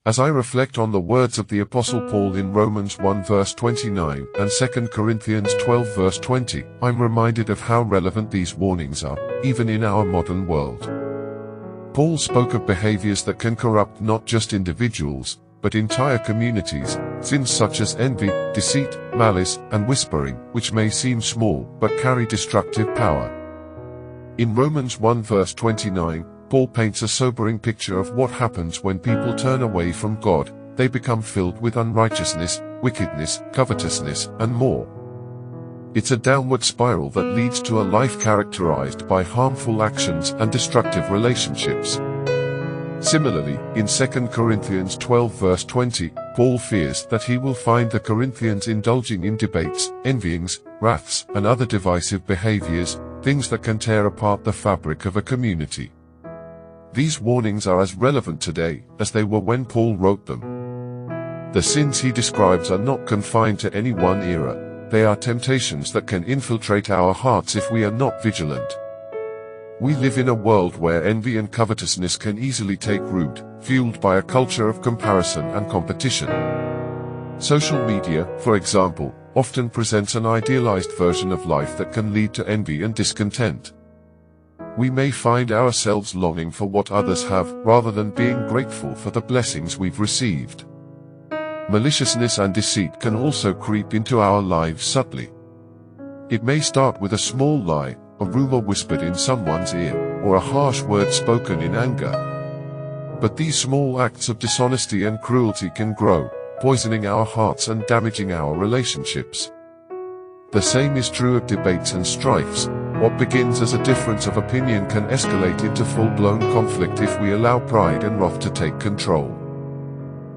As I reflect on the words of the Apostle Paul in Romans 1 verse 29 and 2 Corinthians 12 verse 20, I'm reminded of how relevant these warnings are, even in our modern world. Paul spoke of behaviors that can corrupt not just individuals, but entire communities, sins such as envy, deceit, malice, and whispering, which may seem small, but carry destructive power. In Romans 1 verse 29, Paul paints a sobering picture of what happens when people turn away from God. They become filled with unrighteousness, wickedness, covetousness, and more. It's a downward spiral that leads to a life characterized by harmful actions and destructive relationships. Similarly, in 2 Corinthians 12 verse 20, Paul fears that he will find the Corinthians indulging in debates, envyings, wraths, and other divisive behaviors, things that can tear apart the fabric of a community. These warnings are as relevant today as they were when Paul wrote them. The sins he describes are not confined to any one era. They are temptations that can infiltrate our hearts if we are not vigilant. We live in a world where envy and covetousness can easily take root, fueled by a culture of comparison and competition. Social media, for example, often presents an idealized version of life that can lead to envy and discontent. We may find ourselves longing for what others have, rather than being grateful for the blessings we've received. Maliciousness and deceit can also creep into our lives subtly. It may start with a small lie, a rumor whispered in someone's ear, or a harsh word spoken in anger. But these small acts of dishonesty and cruelty can grow, poisoning our hearts and damaging our relationships. The same is true of debates and strifes. What begins as a difference of opinion can escalate into full-blown conflict if we allow pride and wrath to take control.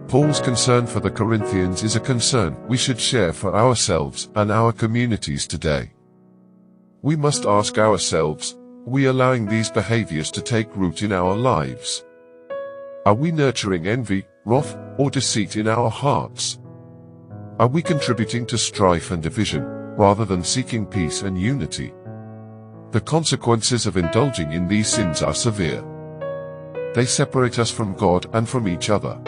Paul's concern for the Corinthians is a concern we should share for ourselves and our communities today. We must ask ourselves, are we allowing these behaviors to take root in our lives? Are we nurturing envy, wrath, or deceit in our hearts? Are we contributing to strife and division, rather than seeking peace and unity? The consequences of indulging in these sins are severe. They separate us from God and from each other.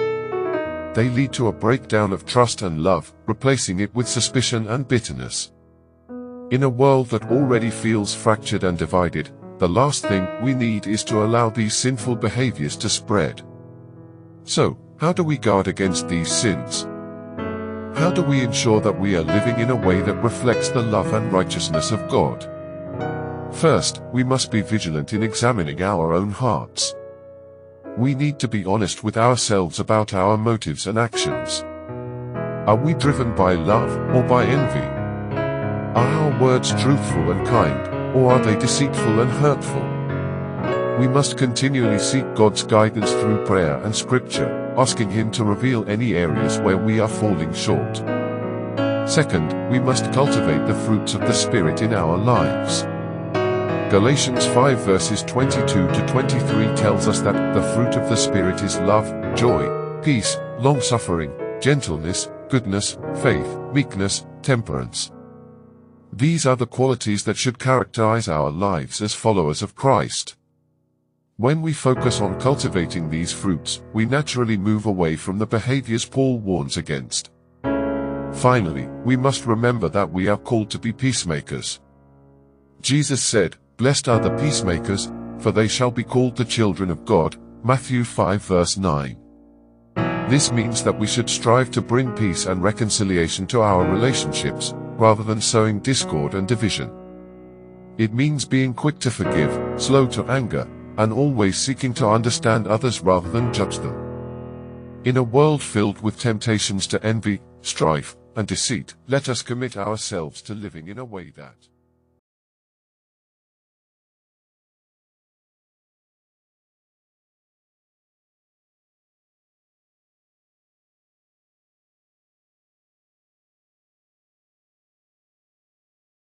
They lead to a breakdown of trust and love, replacing it with suspicion and bitterness. In a world that already feels fractured and divided, the last thing we need is to allow these sinful behaviors to spread. So, how do we guard against these sins? How do we ensure that we are living in a way that reflects the love and righteousness of God? First, we must be vigilant in examining our own hearts. We need to be honest with ourselves about our motives and actions. Are we driven by love or by envy? Are our words truthful and kind, or are they deceitful and hurtful? We must continually seek God's guidance through prayer and scripture, asking Him to reveal any areas where we are falling short. Second, we must cultivate the fruits of the Spirit in our lives. Galatians 5 verses 22 to 23 tells us that the fruit of the Spirit is love, joy, peace, long-suffering, gentleness, goodness, faith, meekness, temperance. These are the qualities that should characterize our lives as followers of Christ. When we focus on cultivating these fruits, we naturally move away from the behaviors Paul warns against. Finally, we must remember that we are called to be peacemakers. Jesus said, "Blessed are the peacemakers, for they shall be called the children of God," Matthew 5 verse 9. This means that we should strive to bring peace and reconciliation to our relationships, rather than sowing discord and division. It means being quick to forgive, slow to anger, and always seeking to understand others rather than judge them. In a world filled with temptations to envy, strife, and deceit, let us commit ourselves to living in a way that